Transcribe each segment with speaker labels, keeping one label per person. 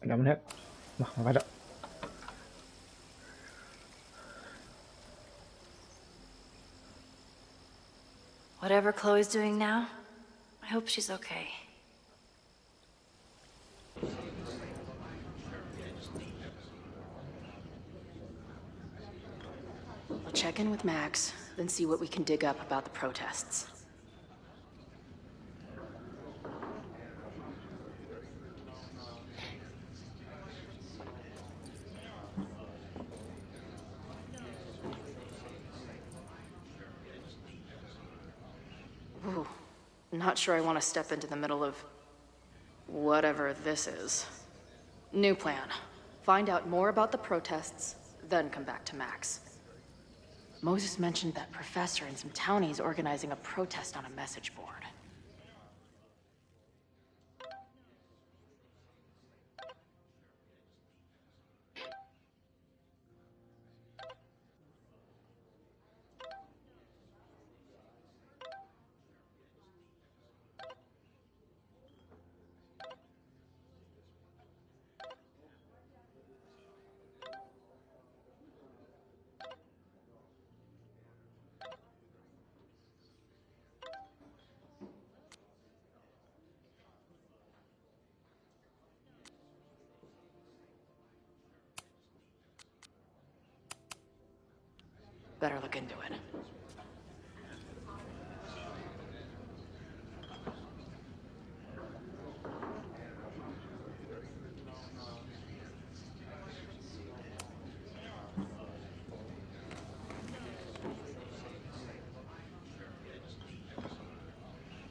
Speaker 1: Ada menit. Wah, nggak ada.
Speaker 2: Whatever Chloe's doing now, I hope she's okay.
Speaker 3: I'll check in with Max, then see what we can dig up about the protests. Ooh, not sure I want to step into the middle of whatever this is. New plan. Find out more about the protests, then come back to Max. Moses mentioned that professor and some townies organizing a protest on a message board. Better look into it.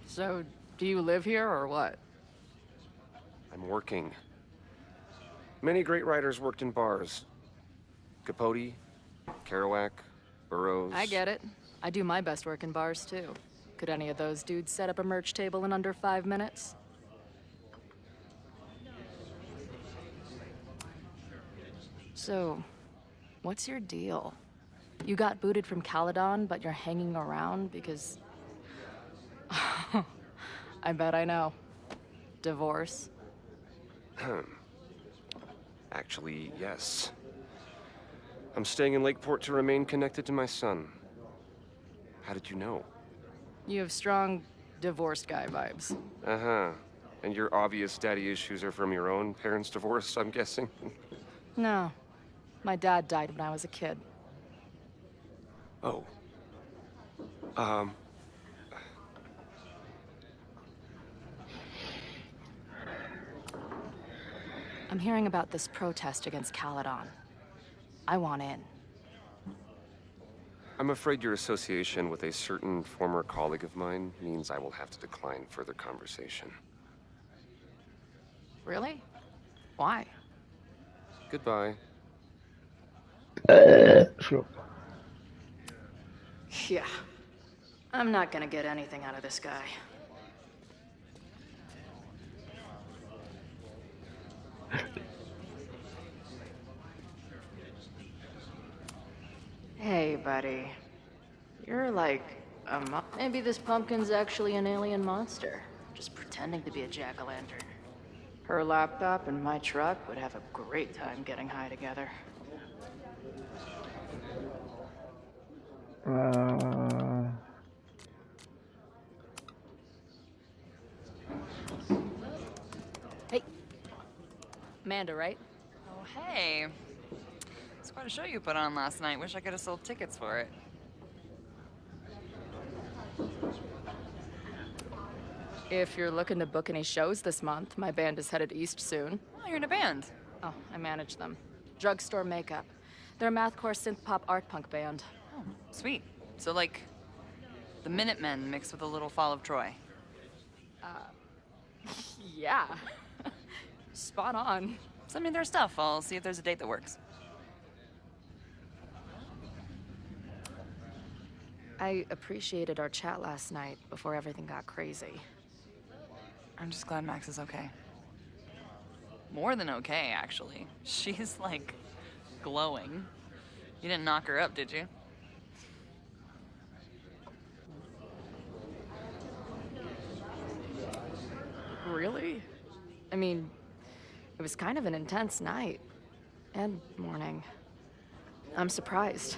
Speaker 3: So, do you live here or what?
Speaker 4: I'm working. Many great writers worked in bars. Capote, Kerouac, Burroughs.
Speaker 3: I get it. I do my best work in bars, too. Could any of those dudes set up a merch table in under 5 minutes? So, what's your deal? You got booted from Caledon, but you're hanging around because... I bet I know. Divorce?
Speaker 4: Actually, yes. I'm staying in Lakeport to remain connected to my son. How did you know?
Speaker 3: You have strong divorced guy vibes.
Speaker 4: Uh-huh. And your obvious daddy issues are from your own parents' divorce, I'm guessing?
Speaker 3: No. My dad died when I was a kid.
Speaker 4: Oh.
Speaker 3: I'm hearing about this protest against Caledon. I want in.
Speaker 4: I'm afraid your association with a certain former colleague of mine means I will have to decline further conversation.
Speaker 3: Really? Why?
Speaker 4: Goodbye.
Speaker 1: Slow.
Speaker 3: Yeah. I'm not gonna get anything out of this guy. Hey, buddy. You're like maybe this pumpkin's actually an alien monster, just pretending to be a jack-o'-lantern. Her laptop and my truck would have a great time getting high together.
Speaker 1: Uh,
Speaker 3: Hey. Amanda, right?
Speaker 5: Oh, hey. It's quite a show you put on last night. Wish I could have sold tickets for it.
Speaker 3: If you're looking to book any shows this month, my band is headed east soon.
Speaker 5: Oh, you're in a band.
Speaker 3: Oh, I manage them. Drugstore Makeup. They're a mathcore synth-pop art punk band.
Speaker 5: Oh, sweet. So, like, the Minutemen mixed with a little Fall of Troy.
Speaker 3: Yeah. Spot on.
Speaker 5: Send me their stuff. I'll see if there's a date that works.
Speaker 3: I appreciated our chat last night before everything got crazy.
Speaker 5: I'm just glad Max is okay. More than okay, actually. She's, like, glowing. You didn't knock her up, did you?
Speaker 3: Really? I mean, It was kind of an intense night. And morning. I'm surprised.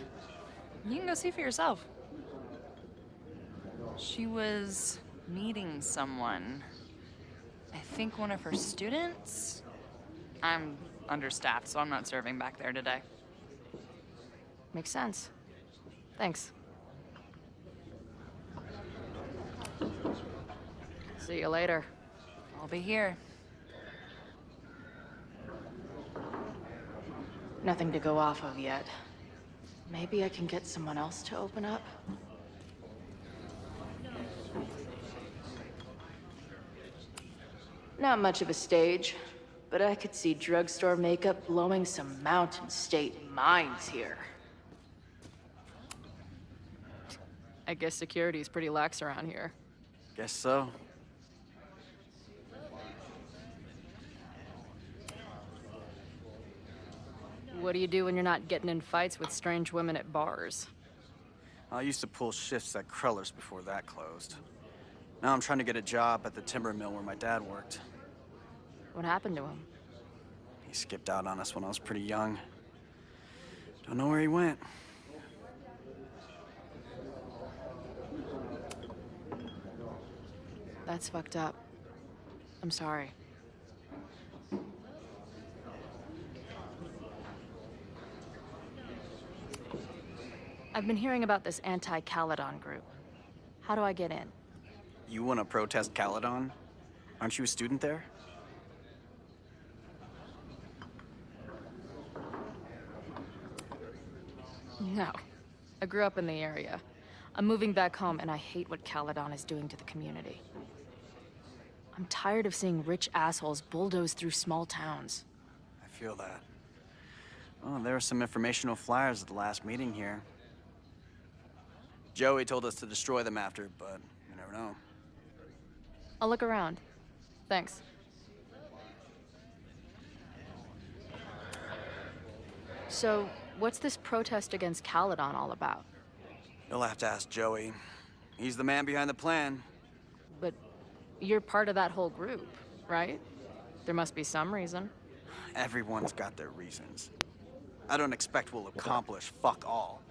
Speaker 5: You can go see for yourself. She was meeting someone. I think one of her students? I'm understaffed, so I'm not serving back there today.
Speaker 3: Makes sense. Thanks. See you later.
Speaker 5: I'll be here.
Speaker 3: Nothing to go off of yet. Maybe I can get someone else to open up? Not much of a stage, but I could see drugstore makeup blowing some Mountain State minds here. I guess security's pretty lax around here.
Speaker 6: Guess so.
Speaker 3: What do you do when you're not getting in fights with strange women at bars?
Speaker 6: I used to pull shifts at Kreller's before that closed. Now I'm trying to get a job at the timber mill where my dad worked.
Speaker 3: What happened to him?
Speaker 6: He skipped out on us when I was pretty young. Don't know where he went.
Speaker 3: That's fucked up. I'm sorry. I've been hearing about this anti-Caledon group. How do I get in?
Speaker 6: You want to protest Caledon? Aren't you a student there?
Speaker 3: No. I grew up in the area. I'm moving back home, and I hate what Caledon is doing to the community. I'm tired of seeing rich assholes bulldoze through small towns.
Speaker 6: I feel that. Oh, there were some informational flyers at the last meeting here. Joey told us to destroy them after, but you never know.
Speaker 3: I'll look around. Thanks. So, what's this protest against Caledon all about?
Speaker 6: You'll have to ask Joey. He's the man behind the plan.
Speaker 3: But you're part of that whole group, right? There must be some reason.
Speaker 6: Everyone's got their reasons. I don't expect we'll accomplish fuck all,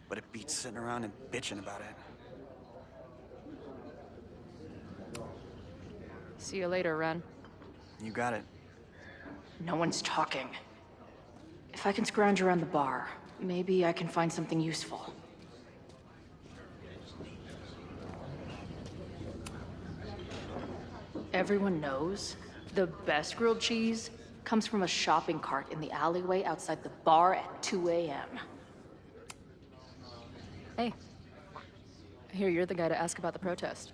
Speaker 6: but it beats sitting around and bitching about it.
Speaker 3: See you later, Ren.
Speaker 6: You got it.
Speaker 3: No one's talking. If I can scrounge around the bar, maybe I can find something useful. Everyone knows the best grilled cheese comes from a shopping cart in the alleyway outside the bar at 2 a.m. Hey. I hear you're the guy to ask about the protest.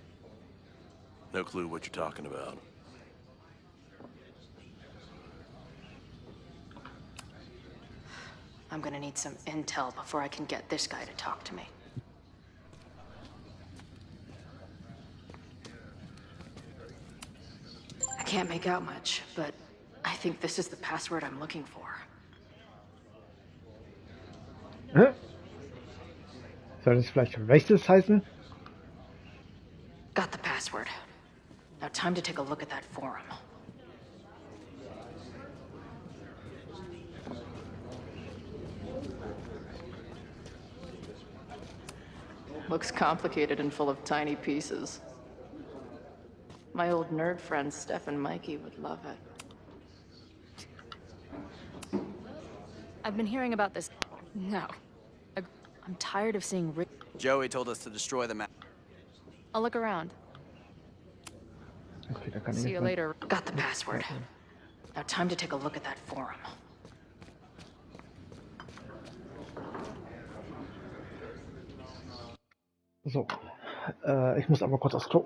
Speaker 7: No clue what you're talking about.
Speaker 3: I'm gonna need some intel before I can get this guy to talk to me. I can't make out much, but I think this is the password I'm looking for.
Speaker 1: Soll das vielleicht Racist heißen?
Speaker 3: Got the password. Now time to take a look at that forum. Looks complicated and full of tiny pieces. My old nerd friends Steph and Mikey would love it. I've been hearing about this. No. I'm tired of seeing Rick.
Speaker 6: Joey told us to destroy them.
Speaker 3: I'll look around.
Speaker 1: Okay, da kann ich
Speaker 3: See
Speaker 1: nicht
Speaker 3: you
Speaker 1: mehr-
Speaker 3: later. Got the password. Now time to take a look at that forum.
Speaker 1: So. Ich muss aber kurz aufs Klo.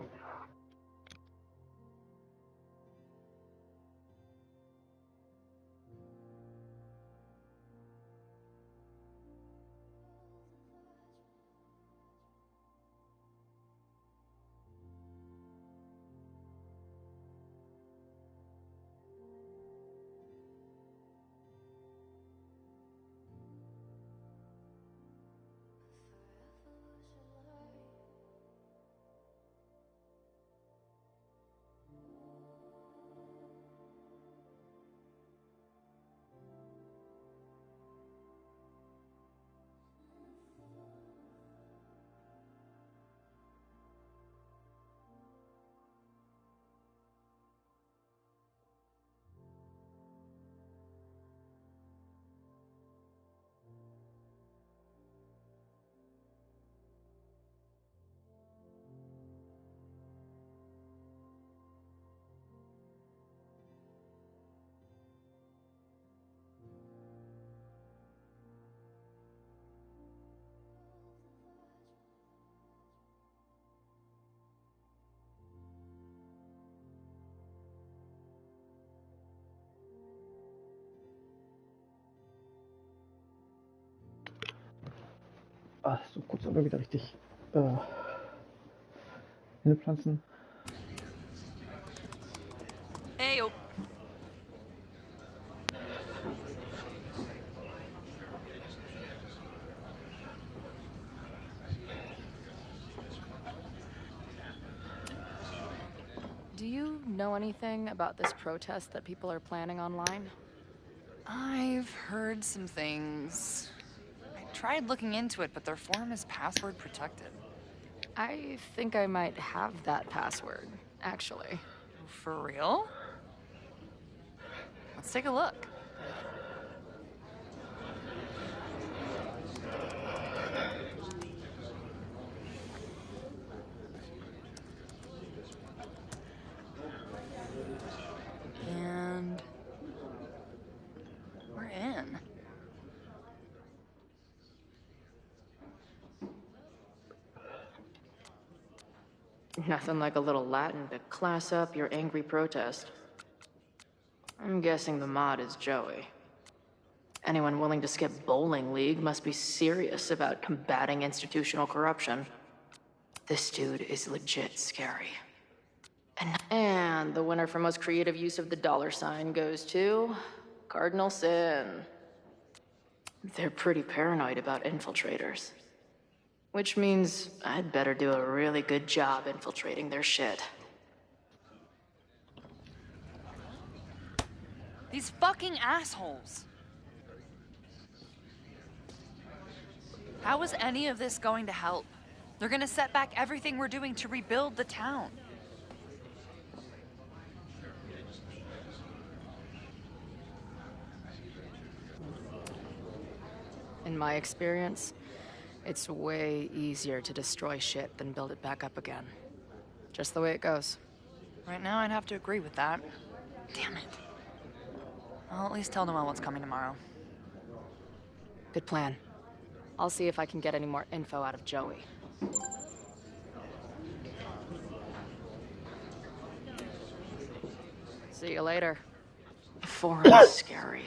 Speaker 1: Ah, so kurz aber wieder richtig hinpflanzen.
Speaker 5: Hey, oh.
Speaker 3: Do you know anything about this protest that people are planning online?
Speaker 5: I've heard some things. I tried looking into it, but their forum is password protected.
Speaker 3: I think I might have that password, actually.
Speaker 5: For real? Let's take a look. And we're in.
Speaker 3: Nothing like a little Latin to class up your angry protest. I'm guessing the mod is Joey. Anyone willing to skip bowling league must be serious about combating institutional corruption. This dude is legit scary. And the winner for most creative use of the $sign goes to Cardinal Sin. They're pretty paranoid about infiltrators. Which means I'd better do a really good job infiltrating their shit.
Speaker 5: These fucking assholes. How is any of this going to help? They're gonna set back everything we're doing to rebuild the town.
Speaker 3: In my experience, it's way easier to destroy shit than build it back up again. Just the way it goes.
Speaker 5: Right now, I'd have to agree with that. Damn it. I'll at least tell Noelle what's coming tomorrow.
Speaker 3: Good plan. I'll see if I can get any more info out of Joey. See you later. Forum is scary.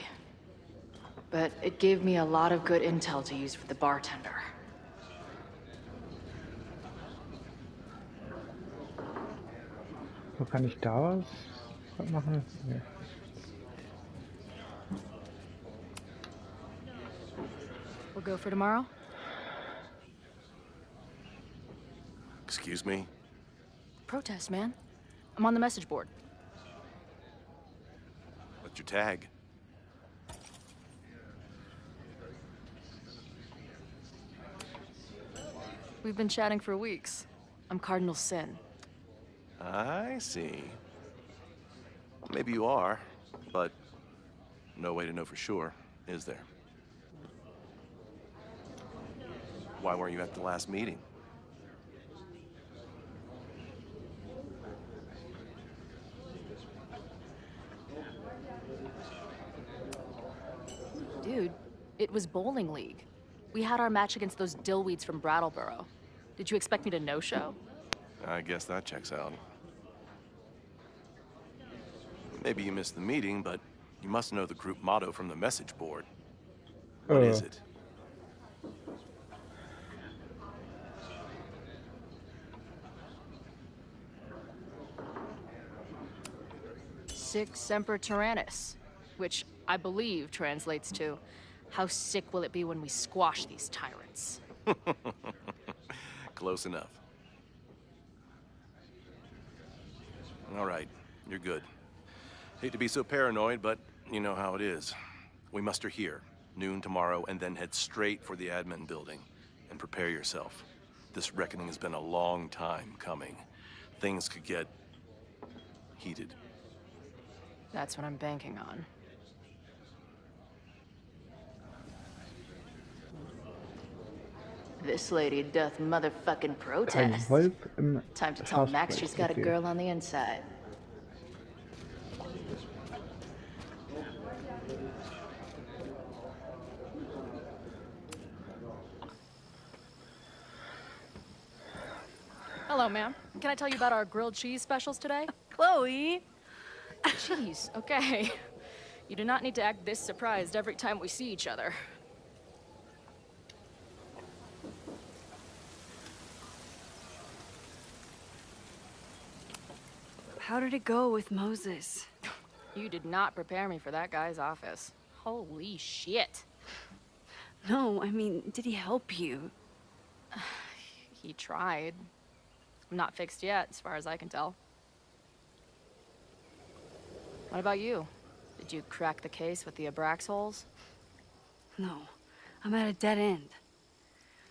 Speaker 3: But it gave me a lot of good intel to use for the bartender.
Speaker 1: So kann ich da was machen? Nee.
Speaker 3: We'll go for tomorrow?
Speaker 7: Excuse me?
Speaker 3: Protest, man. I'm on the message board.
Speaker 7: What's your tag?
Speaker 3: We've been chatting for weeks. I'm Cardinal Sin.
Speaker 7: I see. Maybe you are, but no way to know for sure, is there? Why weren't you at the last meeting?
Speaker 3: Dude, it was bowling league. We had our match against those dillweeds from Brattleboro. Did you expect me to no-show?
Speaker 7: I guess that checks out. Maybe you missed the meeting, but you must know the group motto from the message board. What is it?
Speaker 3: Sic Semper Tyrannis, which I believe translates to, how sick will it be when we squash these tyrants?
Speaker 7: Close enough. All right, you're good. Hate to be so paranoid, but you know how it is. We muster here, noon tomorrow, and then head straight for the admin building. And prepare yourself. This reckoning has been a long time coming. Things could get heated.
Speaker 3: That's what I'm banking on. This lady doth motherfucking
Speaker 1: Kein
Speaker 3: protest.
Speaker 1: Wolf im
Speaker 3: Time to tell Max
Speaker 1: Schafsplatz.
Speaker 3: she's got a
Speaker 1: Okay.
Speaker 3: girl on the inside. Hello, ma'am. Can I tell you about our grilled cheese specials today?
Speaker 2: Chloe!
Speaker 3: Cheese, okay. You do not need to act this surprised every time we see each other.
Speaker 8: How did it go with Moses?
Speaker 3: You did not prepare me for that guy's office. Holy shit.
Speaker 8: No, I mean, did he help you?
Speaker 3: He tried. Not fixed yet, as far as I can tell. What about you? Did you crack the case with the Abrax holes?
Speaker 8: No, I'm at a dead end.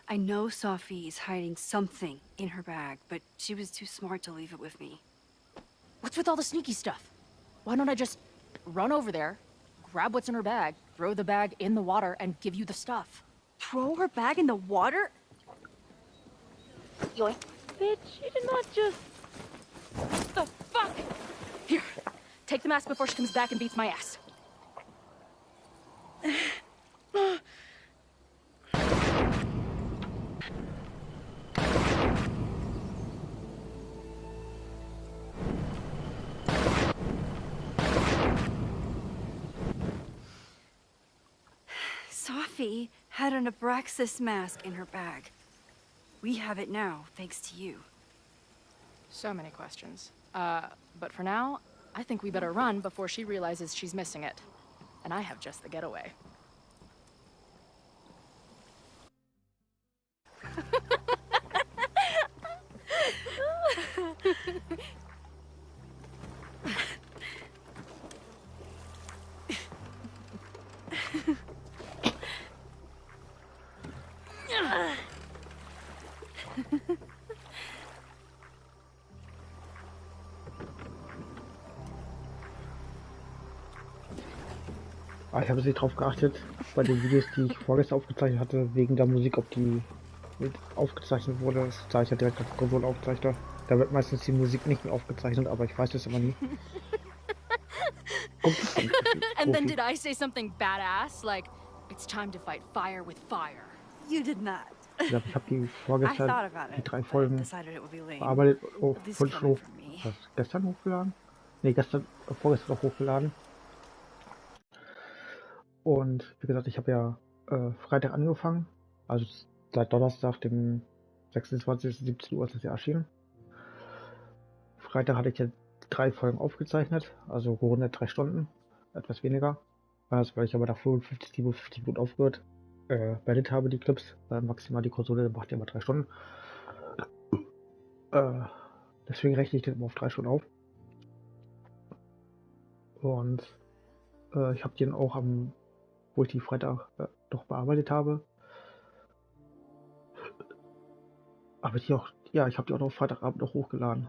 Speaker 8: I know Sophie is hiding something in her bag, but she was too smart to leave it with me.
Speaker 3: What's with all the sneaky stuff? Why don't I just run over there, grab what's in her bag, throw the bag in the water, and give you the stuff?
Speaker 8: Throw her bag in the water?
Speaker 3: Yoink. Bitch, you did not just... What the fuck? Here, take the mask before she comes back and beats my ass.
Speaker 8: Sophie had an Abraxas mask in her bag. We have it now, thanks to you.
Speaker 3: So many questions. But for now, I think we better run before she realizes she's missing it. And I have just the getaway.
Speaker 1: Ich habe nicht drauf geachtet, bei den Videos, die ich vorgestern aufgezeichnet hatte, wegen der Musik, ob die mit aufgezeichnet wurde. Das sah ich ja direkt auf der Konsole aufgezeichnet. Da wird meistens die Musik nicht mehr aufgezeichnet, aber ich weiß das immer nie.
Speaker 3: And then did I say something badass? Like, it's time to fight fire with fire.
Speaker 8: You did not.
Speaker 1: Ich habe die
Speaker 8: I
Speaker 1: vorgestern,
Speaker 8: thought about
Speaker 1: die
Speaker 8: it,
Speaker 1: 3
Speaker 8: but
Speaker 1: Folgen
Speaker 8: decided it would be lame.
Speaker 1: bearbeitet,
Speaker 8: This
Speaker 1: schon
Speaker 8: coming from me.
Speaker 1: was, gestern hochgeladen? Ne, vorgestern auch hochgeladen. Und wie gesagt, ich habe ja Freitag angefangen, also seit Donnerstag, dem 26. 17 Uhr ist das ja erschienen. Freitag hatte ich ja 3 Folgen aufgezeichnet, also gerundet 3 Stunden, etwas weniger. Also, weil ich aber nach 55, 57 Minuten aufgehört beendet habe, die Clips, weil maximal die Konsole macht ja immer 3 Stunden. Deswegen rechne ich den immer auf 3 Stunden auf. Und ich habe den auch wo ich die Freitag doch bearbeitet habe, ich habe die auch noch Freitagabend noch hochgeladen.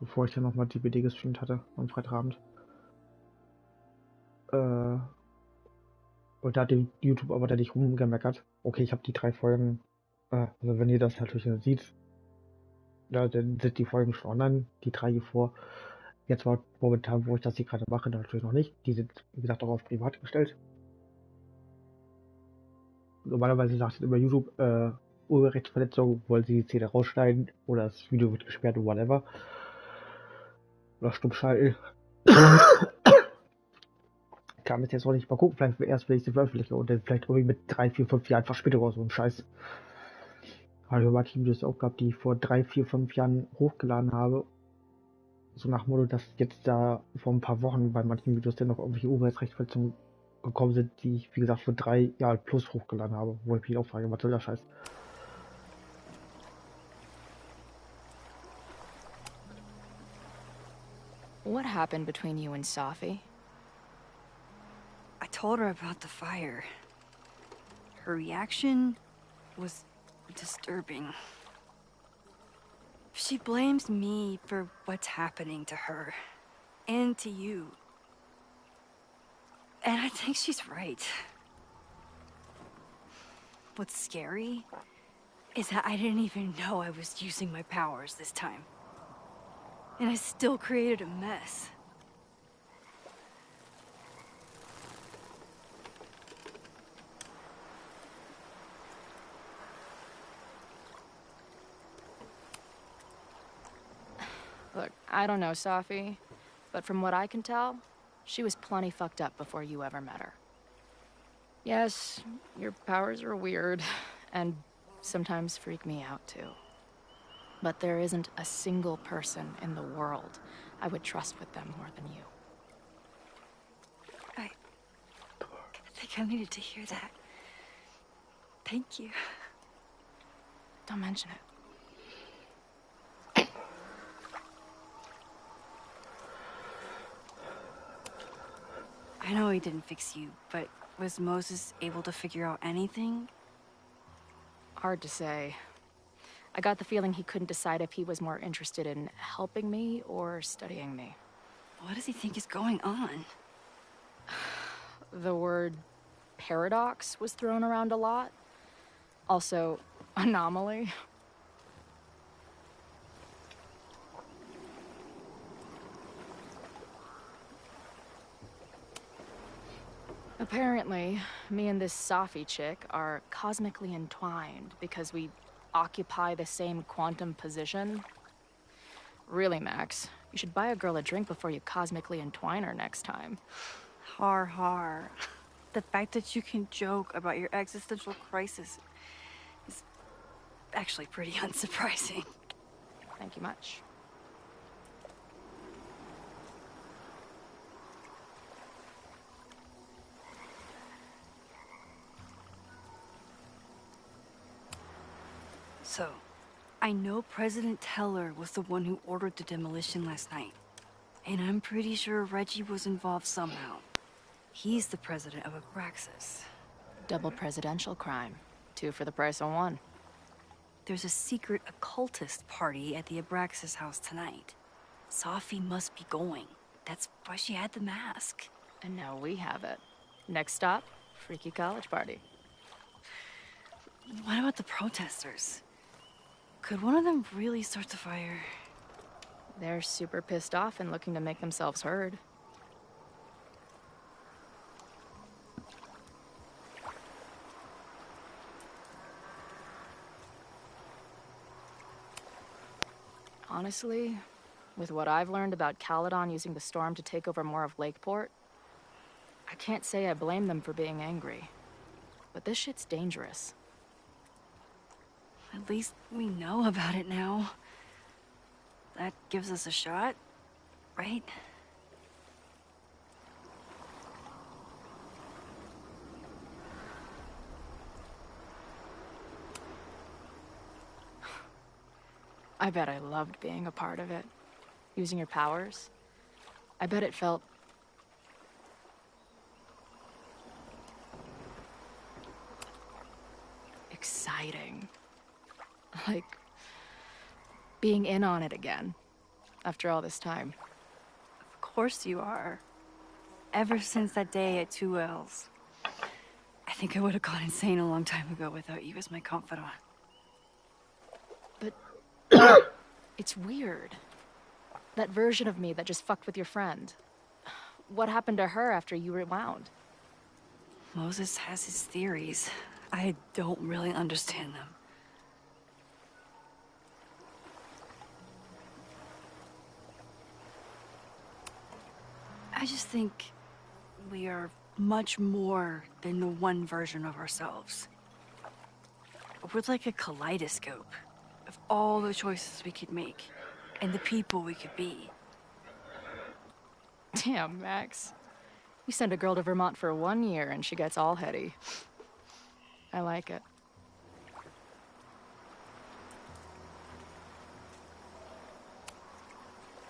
Speaker 1: Bevor ich dann nochmal die BD gestreamt hatte am Freitagabend. Und da hat YouTube aber da nicht rumgemeckert. Okay, ich habe die 3 Folgen, also wenn ihr das natürlich seht, dann sind die Folgen schon online, die 3 hier vor. Jetzt war momentan, wo ich das hier gerade mache, natürlich noch nicht. Die sind, wie gesagt, auch auf privat gestellt. Normalerweise sagt es über YouTube, Urheberrechtsverletzung, wollen sie die Szene rausschneiden oder das Video wird gesperrt oder whatever. Oder stumm schalten. Kann ich jetzt auch nicht mal gucken, vielleicht erst, wenn ich sie veröffentliche und dann vielleicht irgendwie mit 3, 4, 5 Jahren Verspätung oder so ein Scheiß. Habe ich manche Videos auch gehabt, die ich vor 3, 4, 5 Jahren hochgeladen habe. So nach Motto, dass jetzt da vor ein paar Wochen bei manchen Videos dann noch irgendwelche Urheberrechtsverletzungen gekommen sind, die ich, wie gesagt, vor 3 Jahren plus hochgeladen habe. Wo ich mich auch frage, was soll der Scheiß?
Speaker 3: What happened between you and Sophie?
Speaker 8: I told her about the fire. Her reaction was disturbing. She blames me for what's happening to her and to you. And I think she's right. What's scary is that I didn't even know I was using my powers this time. And I still created a mess.
Speaker 3: Look, I don't know Sophie, but from what I can tell, she was plenty fucked up before you ever met her. Yes, your powers are weird, and sometimes freak me out too. But there isn't a single person in the world I would trust with them more than you.
Speaker 8: I think I needed to hear that. Thank you.
Speaker 3: Don't mention it.
Speaker 8: I know he didn't fix you, but was Moses able to figure out anything?
Speaker 3: Hard to say. I got the feeling he couldn't decide if he was more interested in helping me or studying me.
Speaker 8: What does he think is going on?
Speaker 3: The word paradox was thrown around a lot. Also, anomaly. Apparently, me and this Safi chick are cosmically entwined because we occupy the same quantum position. Really, Max, you should buy a girl a drink before you cosmically entwine her next time.
Speaker 8: Har har. The fact that you can joke about your existential crisis is actually pretty unsurprising.
Speaker 3: Thank you much.
Speaker 8: So, I know President Teller was the one who ordered the demolition last night. And I'm pretty sure Reggie was involved somehow. He's the president of Abraxas.
Speaker 3: Double presidential crime. 2 for the price of 1.
Speaker 8: There's a secret occultist party at the Abraxas house tonight. Safi must be going. That's why she had the mask.
Speaker 3: And now we have it. Next stop, freaky college party.
Speaker 8: What about the protesters? Could one of them really start the fire?
Speaker 3: They're super pissed off and looking to make themselves heard. Honestly, with what I've learned about Caledon using the storm to take over more of Lakeport, I can't say I blame them for being angry. But this shit's dangerous.
Speaker 8: At least we know about it now. That gives us a shot, right?
Speaker 3: I bet I loved being a part of it. Using your powers. I bet it felt... exciting. Like... being in on it again. After all this time.
Speaker 8: Of course you are. Ever since that day at 2Ls. I think I would have gone insane a long time ago without you as my confidant.
Speaker 3: But... it's weird. That version of me that just fucked with your friend. What happened to her after you rewound?
Speaker 8: Moses has his theories. I don't really understand them. I just think we are much more than the one version of ourselves. We're like a kaleidoscope of all the choices we could make and the people we could be.
Speaker 3: Damn, Max. You send a girl to Vermont for 1 year and she gets all heady. I like it.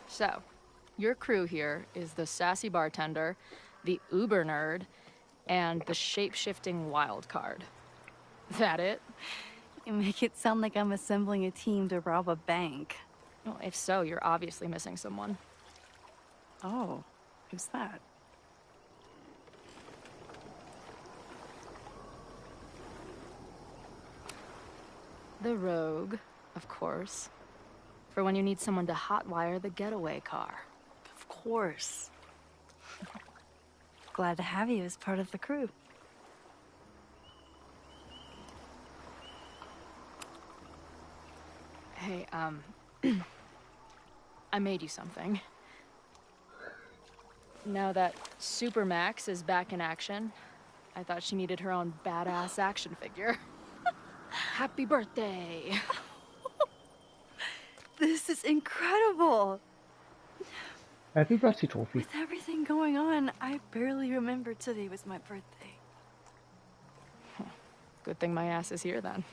Speaker 3: So, your crew here is the sassy bartender, the uber nerd, and the shape-shifting wild card. That it?
Speaker 8: You make it sound like I'm assembling a team to rob a bank.
Speaker 3: Well, if so, you're obviously missing someone.
Speaker 8: Oh, who's that?
Speaker 3: The rogue, of course. For when you need someone to hotwire the getaway car.
Speaker 8: Of course. Glad to have you as part of the crew.
Speaker 3: Hey, I made you something. Now that Super Max is back in action, I thought she needed her own badass action figure. Happy birthday!
Speaker 8: This is incredible!
Speaker 1: Happy birthday trophy.
Speaker 8: With everything going on, I barely remember today was my birthday.
Speaker 3: Good thing my ass is here then.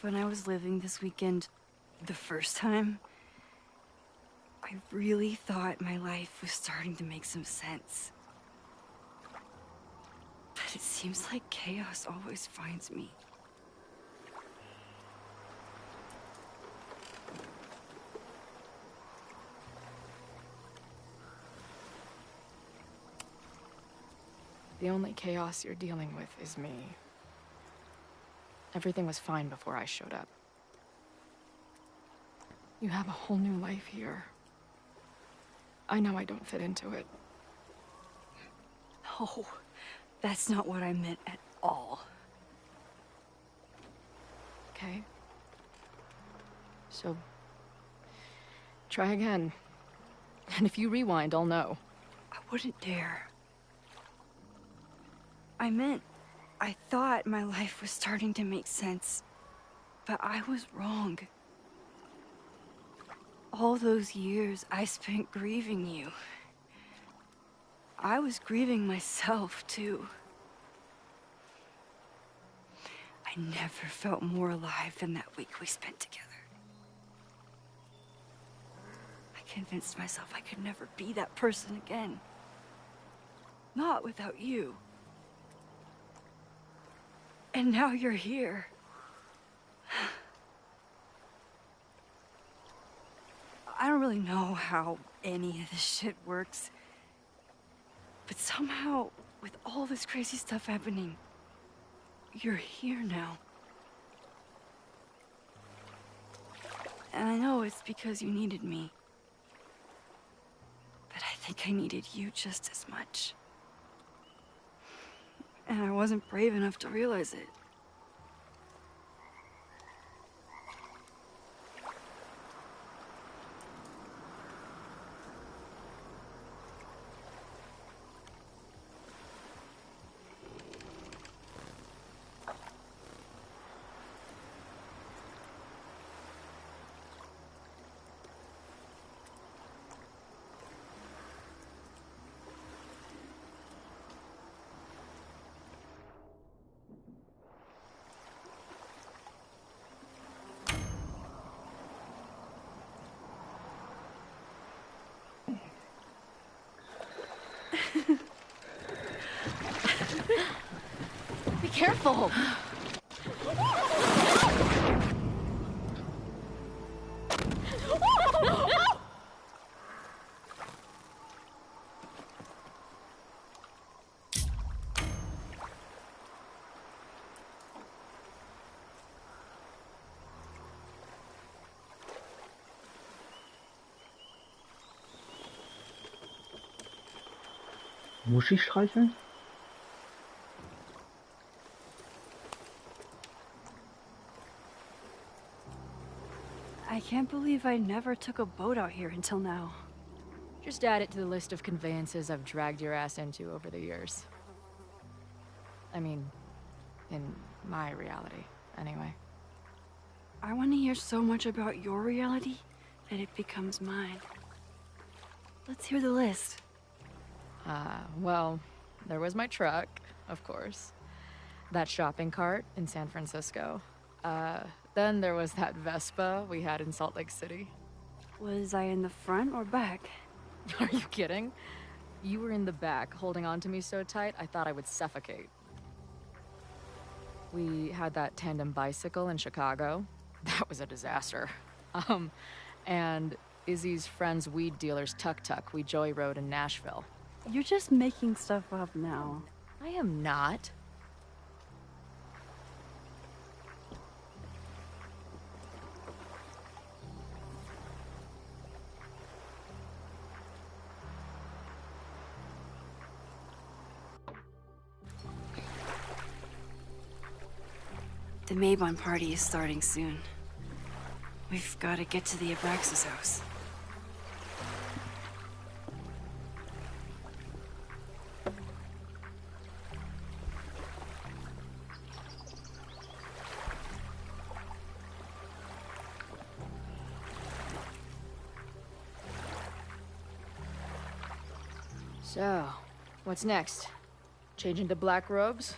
Speaker 8: When I was living this weekend, the first time, I really thought my life was starting to make some sense. But it seems like chaos always finds me.
Speaker 3: The only chaos you're dealing with is me. Everything was fine before I showed up. You have a whole new life here. I know I don't fit into it.
Speaker 8: No, that's not what I meant at all.
Speaker 3: Okay? So, try again. And if you rewind, I'll know.
Speaker 8: I wouldn't dare. I thought my life was starting to make sense, but I was wrong. All those years I spent grieving you. I was grieving myself, too. I never felt more alive than that week we spent together. I convinced myself I could never be that person again. Not without you. And now you're here. I don't really know how any of this shit works. But somehow, with all this crazy stuff happening, you're here now. And I know it's because you needed me. But I think I needed you just as much. And I wasn't brave enough to realize it.
Speaker 3: Be careful!
Speaker 1: Muss ich streicheln?
Speaker 8: I can't believe I never took a boat out here until now.
Speaker 3: Just add it to the list of conveyances I've dragged your ass into over the years. I mean, in my reality, anyway.
Speaker 8: I want to hear so much about your reality that it becomes mine. Let's hear the list.
Speaker 3: Well, there was my truck, of course. That shopping cart in San Francisco. Then there was that Vespa we had in Salt Lake City.
Speaker 8: Was I in the front or back?
Speaker 3: Are you kidding? You were in the back, holding on to me so tight, I thought I would suffocate. We had that tandem bicycle in Chicago. That was a disaster. And Izzy's friend's weed dealer's tuk-tuk we joyrode in Nashville.
Speaker 8: You're just making stuff up now.
Speaker 3: I am not.
Speaker 8: The Mabon party is starting soon. We've got to get to the Abraxas house.
Speaker 3: So, what's next? Change into black robes?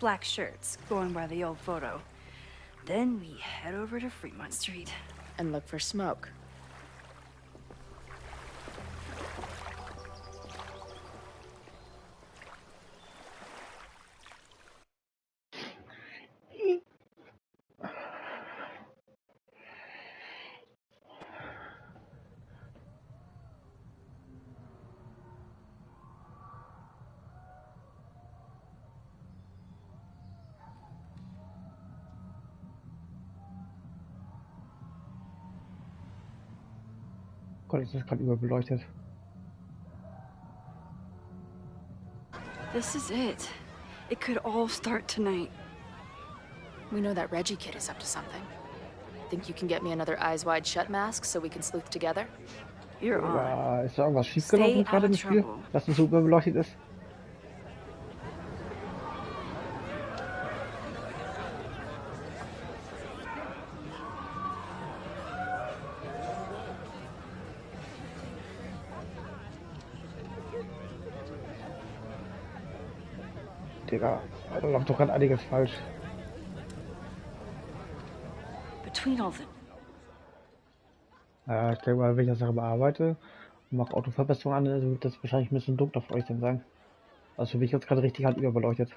Speaker 8: Black shirts, going by the old photo. Then we head over to Fremont Street.
Speaker 3: And look for smoke.
Speaker 1: Gott, ist das gerade überbeleuchtet.
Speaker 8: This is it. It could all start tonight.
Speaker 3: We know that Reggie kid is up to something. Think you can get me another Eyes Wide Shut mask so we can sleuth together?
Speaker 8: You're on.
Speaker 1: Ja, ist da irgendwas
Speaker 8: Stay
Speaker 1: schiefgelaufen gerade
Speaker 8: out
Speaker 1: im
Speaker 8: of
Speaker 1: Spiel,
Speaker 8: trouble.
Speaker 1: dass es so überbeleuchtet ist? Digga, da läuft doch gerade einiges falsch.
Speaker 8: Between all the
Speaker 1: Ja, ich denke mal, wenn ich das Sache bearbeite und mache Autoverbesserungen an, dann wird das wahrscheinlich ein bisschen dunkler für euch dann sein. Also für mich jetzt gerade richtig halt überbeleuchtet.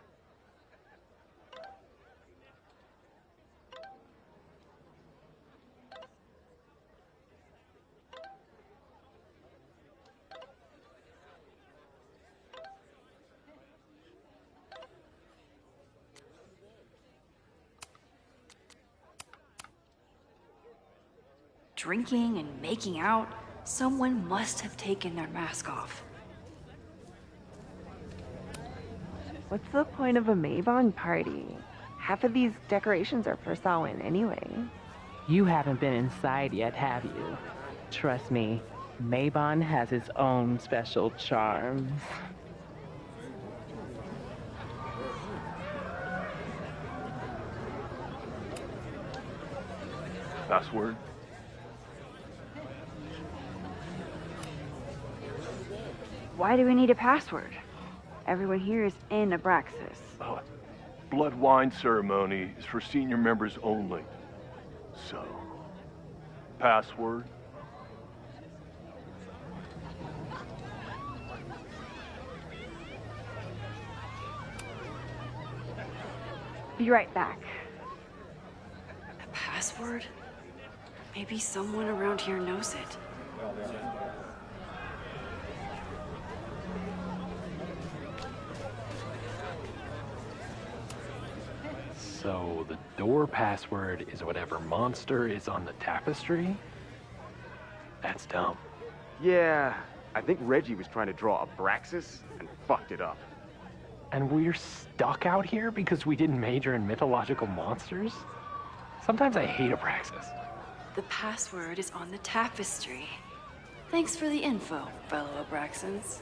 Speaker 8: drinking and making out, someone must have taken their mask off.
Speaker 9: What's the point of a Mabon party? Half of these decorations are for Samhain anyway.
Speaker 10: You haven't been inside yet, have you? Trust me, Mabon has its own special charms.
Speaker 11: Password?
Speaker 12: Why do we need a password? Everyone here is in Abraxas.
Speaker 11: Blood wine ceremony is for senior members only. So, password?
Speaker 12: Be right back.
Speaker 8: A password? Maybe someone around here knows it.
Speaker 13: So the door password is whatever monster is on the tapestry? That's dumb.
Speaker 14: Yeah, I think Reggie was trying to draw Abraxas and fucked it up.
Speaker 13: And we're stuck out here because we didn't major in mythological monsters? Sometimes I hate Abraxas.
Speaker 8: The password is on the tapestry. Thanks for the info, fellow Abraxans.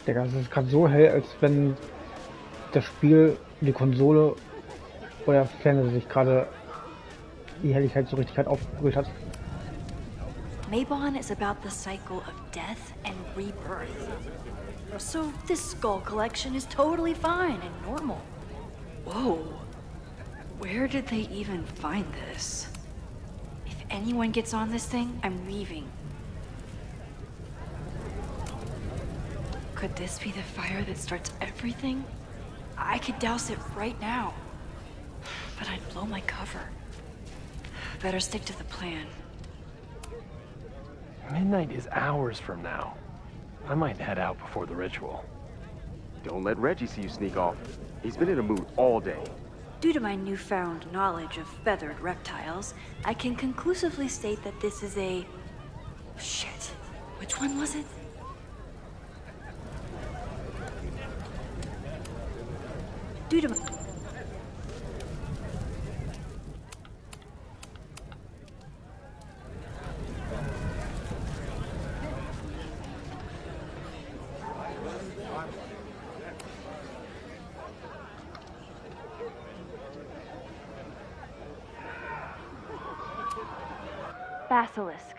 Speaker 1: Digga, es ist gerade so hell, als wenn das Spiel, die Konsole oder Fernseher sich gerade die Helligkeit so richtig halt aufgebrüht hat.
Speaker 8: Mabon is about the cycle of death and rebirth. So this skull collection is totally fine and normal. Whoa. Where did they even find this? If anyone gets on this thing, I'm leaving. Could this be the fire that starts everything? I could douse it right now. But I'd blow my cover. Better stick to the plan.
Speaker 13: Midnight is hours from now. I might head out before the ritual.
Speaker 14: Don't let Reggie see you sneak off. He's been in a mood all day.
Speaker 8: Due to my newfound knowledge of feathered reptiles, I can conclusively state that this is a... Shit. Which one was it? Due to my...
Speaker 12: Basilisk.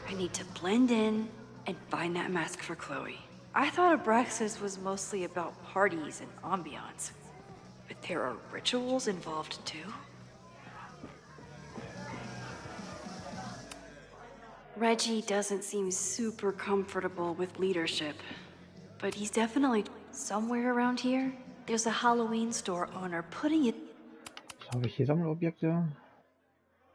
Speaker 8: I need to blend in and find that mask for Chloe. I thought Abraxas was mostly about parties and ambiance, but there are rituals involved too? Reggie doesn't seem super comfortable with leadership, but he's definitely somewhere around here. There's a Halloween store owner putting it...
Speaker 1: Was habe ich hier? Sammelobjekte?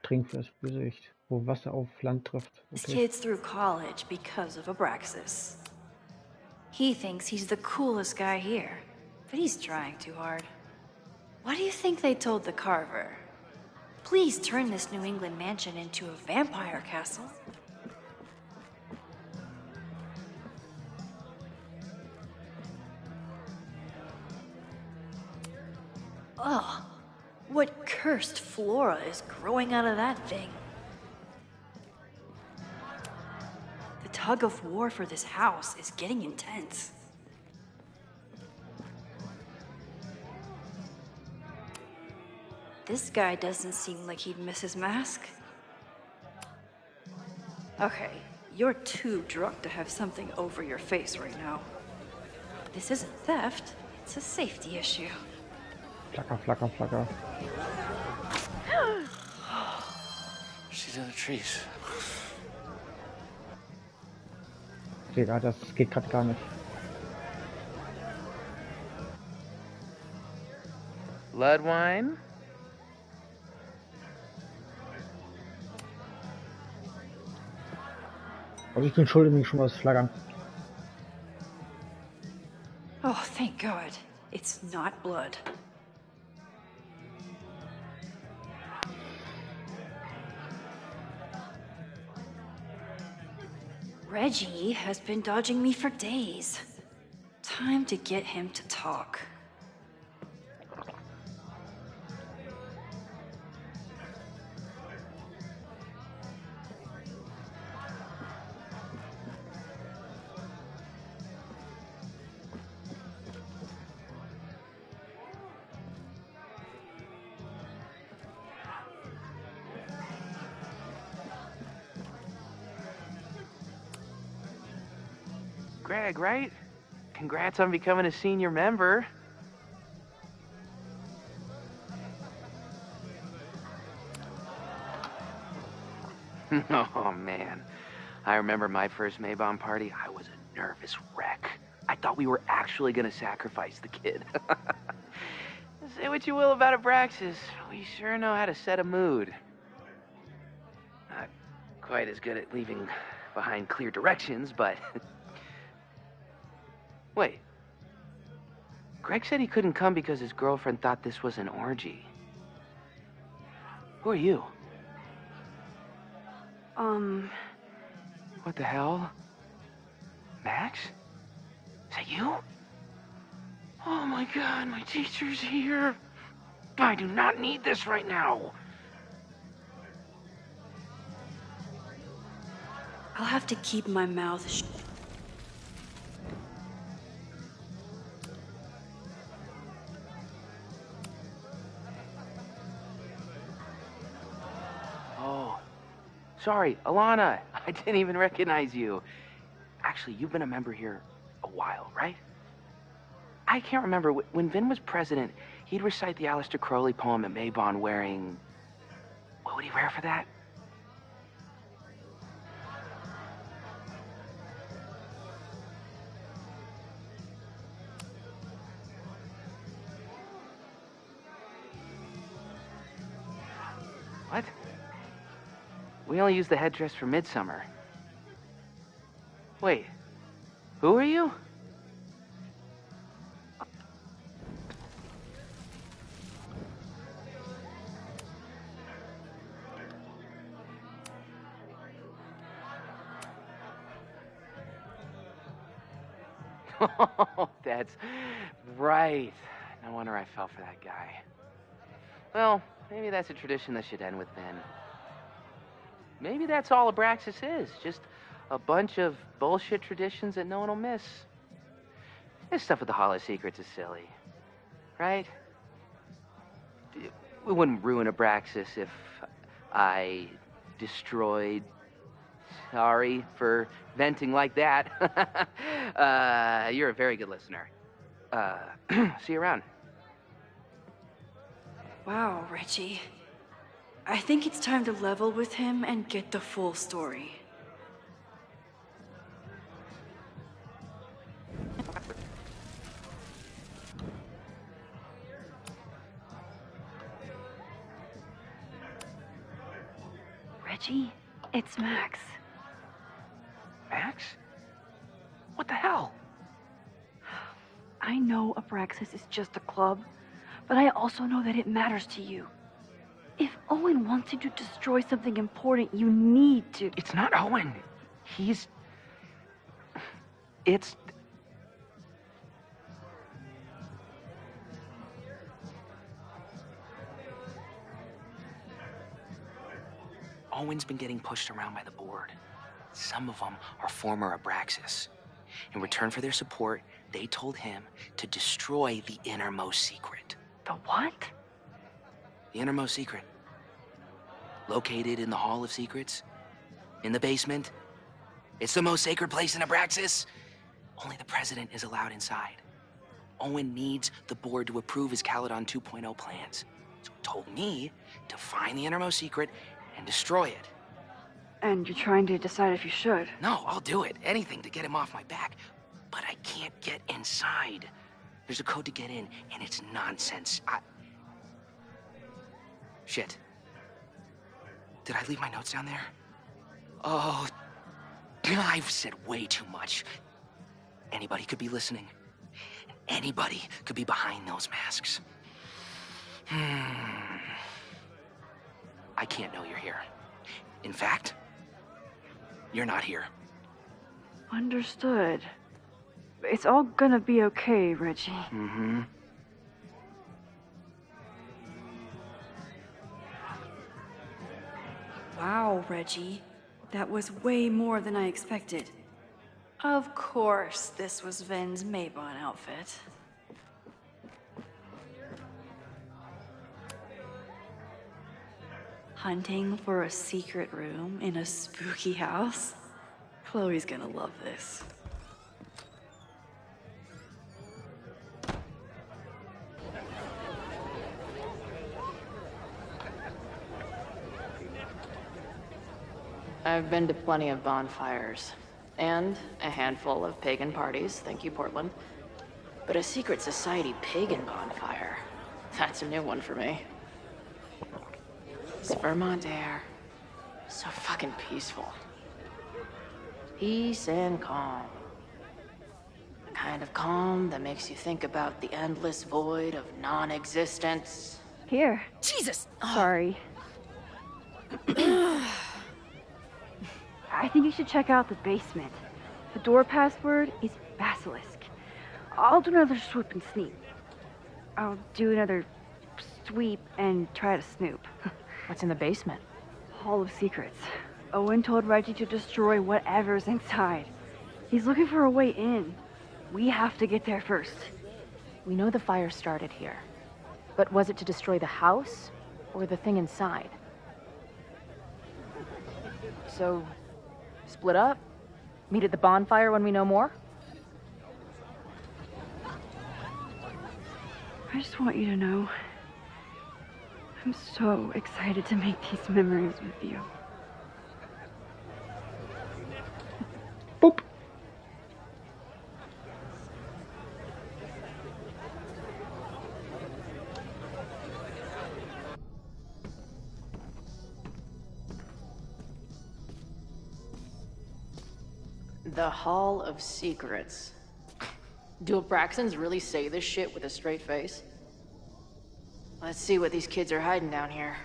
Speaker 1: Trinkfest Bösewicht, wo Wasser auf Land trifft.
Speaker 8: This
Speaker 1: Okay.
Speaker 8: kid's through college because of Abraxas. He thinks he's the coolest guy here, but he's trying too hard. What do you think they told the Carver? Please turn this New England mansion into a vampire castle. Ugh, what cursed flora is growing out of that thing? The tug of war for this house is getting intense. This guy doesn't seem like he'd miss his mask. Okay, you're too drunk to have something over your face right now. This isn't theft, it's a safety issue.
Speaker 1: Flacker, flacker, flacker.
Speaker 4: She's in the trees.
Speaker 1: Digga, das geht gerade gar nicht.
Speaker 10: Blood wine?
Speaker 1: Also ich entschuldige mich schon mal das Flaggern.
Speaker 8: Oh, thank God. It's not blood. Reggie has been dodging me for days. Time to get him to talk.
Speaker 10: Greg, right? Congrats on becoming a senior member. Oh, man. I remember my first Maybon party. I was a nervous wreck. I thought we were actually gonna sacrifice the kid. Say what you will about Abraxas, we sure know how to set a mood. Not quite as good at leaving behind clear directions, but... Wait. Greg said he couldn't come because his girlfriend thought this was an orgy. Who are you? What the hell? Max? Is that you? Oh my God, my teacher's here. I do not need this right now.
Speaker 8: I'll have to keep my mouth shut.
Speaker 10: Oh, sorry, Alana. I didn't even recognize you. Actually, you've been a member here a while, right? I can't remember. When Vin was president, he'd recite the Aleister Crowley poem at Maybon wearing... What would he wear for that? What? We only use the headdress for midsummer. Wait, who are you? Oh, that's right. No wonder I fell for that guy. Well, maybe that's a tradition that should end with Ben. Maybe that's all Abraxas is. Just a bunch of bullshit traditions that no one will miss. This stuff with the Hall of Secrets is silly. Right? We wouldn't ruin Abraxas if I destroyed... Sorry for venting like that. You're a very good listener. See you around.
Speaker 8: Wow, Reggie. I think it's time to level with him and get the full story.
Speaker 12: Reggie, it's Max.
Speaker 10: Max? What the hell?
Speaker 12: I know Abraxas is just a club, but I also know that it matters to you. If Owen wants you to destroy something important, you need to...
Speaker 10: It's not Owen. It's... Owen's been getting pushed around by the board. Some of them are former Abraxas. In return for their support, they told him to destroy the innermost secret.
Speaker 12: The what?
Speaker 10: The innermost secret. Located in the Hall of Secrets. In the basement. It's the most sacred place in Abraxas. Only the president is allowed inside. Owen needs the board to approve his Caledon 2.0 plans. So he told me to find the innermost secret and destroy it.
Speaker 12: And you're trying to decide if you should.
Speaker 10: No, I'll do it. Anything to get him off my back. But I can't get inside. There's a code to get in, and it's nonsense. Shit. Did I leave my notes down there? Oh, I've said way too much. Anybody could be listening. Anybody could be behind those masks. I can't know you're here. In fact, you're not here.
Speaker 12: Understood. It's all gonna be okay, Reggie.
Speaker 10: Mm-hmm.
Speaker 8: Wow, Reggie. That was way more than I expected. Of course, this was Ven's Mabon outfit. Hunting for a secret room in a spooky house? Chloe's gonna love this.
Speaker 3: I've been to plenty of bonfires, and a handful of pagan parties, thank you, Portland. But a secret society pagan bonfire, that's a new one for me. It's Vermont air, so fucking peaceful. Peace and calm. The kind of calm that makes you think about the endless void of non-existence.
Speaker 12: Here.
Speaker 8: Jesus!
Speaker 12: Sorry. I think you should check out the basement. The door password is Basilisk. I'll do another swoop and sneak. I'll do another sweep and try to snoop.
Speaker 3: What's in the basement?
Speaker 12: Hall of Secrets. Owen told Reggie to destroy whatever's inside. He's looking for a way in. We have to get there first.
Speaker 3: We know the fire started here. But was it to destroy the house or the thing inside? So, split up? Meet at the bonfire when we know more?
Speaker 12: I just want you to know, I'm so excited to make these memories with you.
Speaker 1: Boop.
Speaker 3: The Hall of Secrets. Do Abraxans really say this shit with a straight face? Let's see what these kids are hiding down here.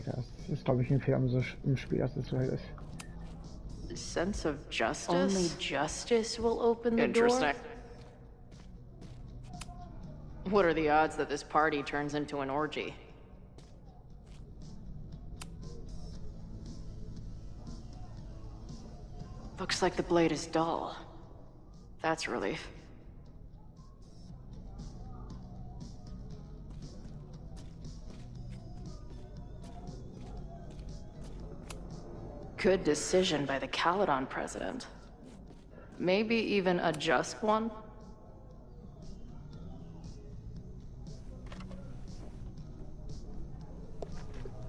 Speaker 1: Das ist, glaube ich, ein Fehler im Spiel, dass es so hell ist.
Speaker 3: Sense of justice? Only justice will open the
Speaker 5: Interesting.
Speaker 3: door? What are the odds that this party turns into an orgy? Looks like the blade is dull. That's a relief. Good decision by the Caledon president. Maybe even a just one?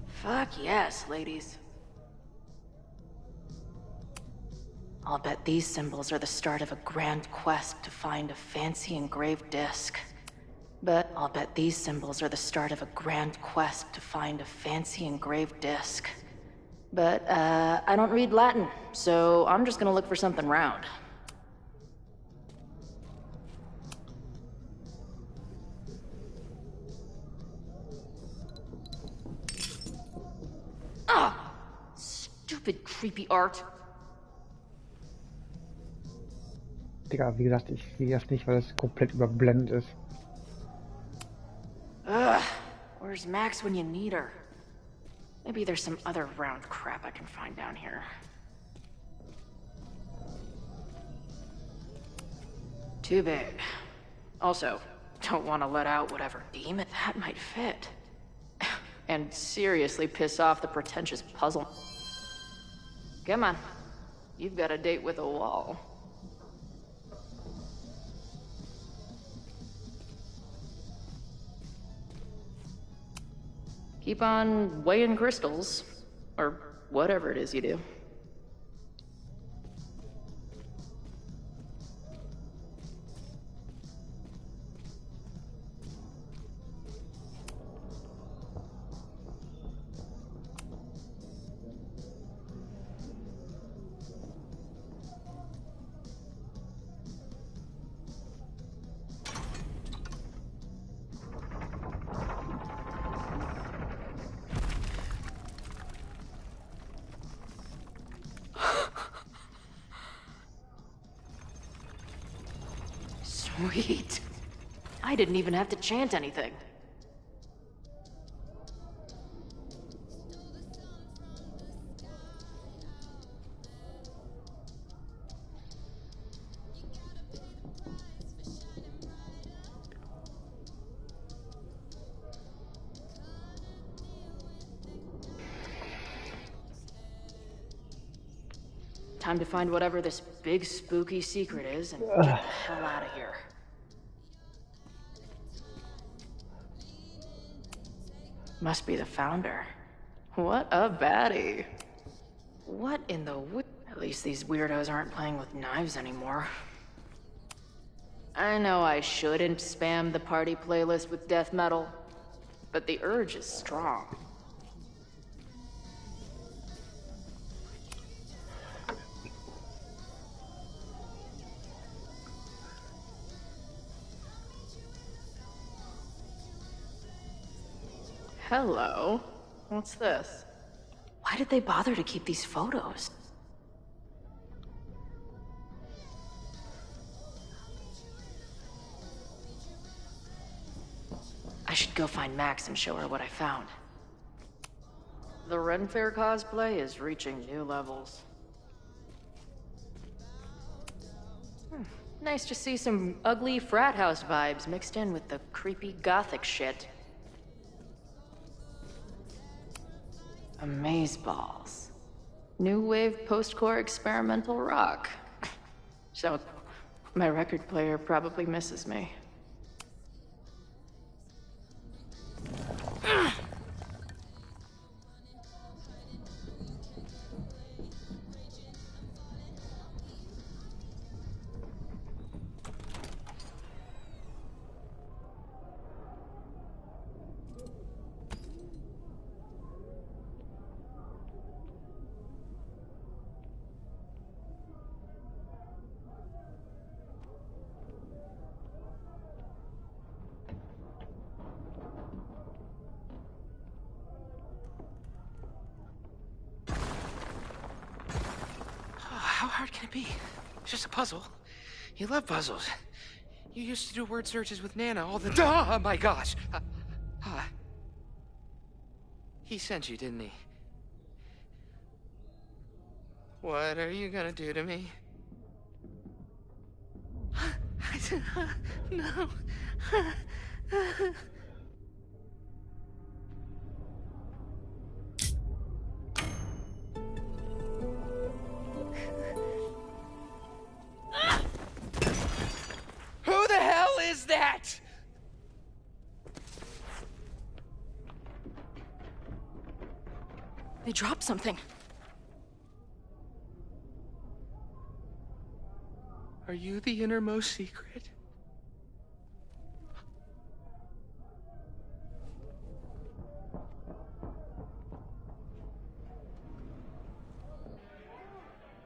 Speaker 3: Fuck yes, ladies. I'll bet these symbols are the start of a grand quest to find a fancy engraved disc. But I'll bet these symbols are the start of a grand quest to find a fancy engraved disc. But, I don't read Latin, so I'm just gonna look for something round. Ah! Stupid, creepy art.
Speaker 1: Digga, wie gesagt, ich sehe das nicht, weil es komplett überblendet ist.
Speaker 3: Ugh, where's Max when you need her? Maybe there's some other round crap I can find down here. Too big. Also, don't want to let out whatever demon that might fit. And seriously piss off the pretentious puzzle. Come on. You've got a date with a wall. Keep on weighing crystals, or whatever it is you do. Sweet. I didn't even have to chant anything. Time to find whatever this big spooky secret is and get the hell out of here. Must be the founder. What a baddie. What in the At least these weirdos aren't playing with knives anymore. I know I shouldn't spam the party playlist with death metal, but the urge is strong. Hello. What's this? Why did they bother to keep these photos? I should go find Max and show her what I found. The Ren Fair cosplay is reaching new levels. Nice to see some ugly frat house vibes mixed in with the creepy gothic shit. Amazeballs. New wave post-core experimental rock. So, my record player probably misses me.
Speaker 10: How hard can it be? It's just a puzzle. You love puzzles. You used to do word searches with Nana all the time. Oh my gosh. He sent you, didn't he? What are you gonna do to me? No. Who the hell is that?
Speaker 3: They dropped something.
Speaker 10: Are you the innermost secret?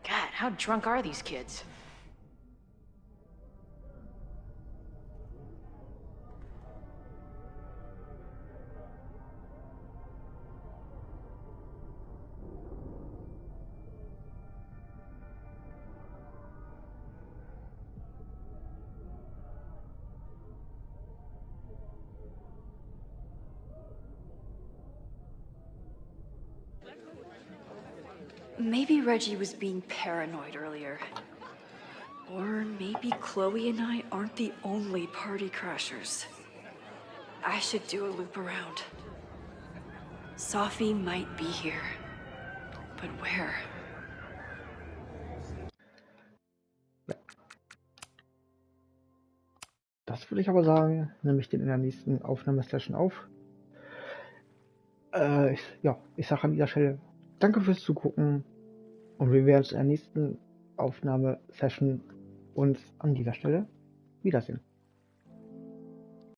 Speaker 3: God, how drunk are these kids?
Speaker 8: Maybe Reggie was being paranoid earlier. Or maybe Chloe and I aren't the only party crashers. I should do a loop around. Sophie might be here. But where?
Speaker 1: Das würde ich aber sagen, nehme ich den in der nächsten Aufnahmesession auf. Ich sage an dieser Stelle danke fürs Zugucken und wir werden uns in der nächsten Aufnahmesession uns an dieser Stelle wiedersehen.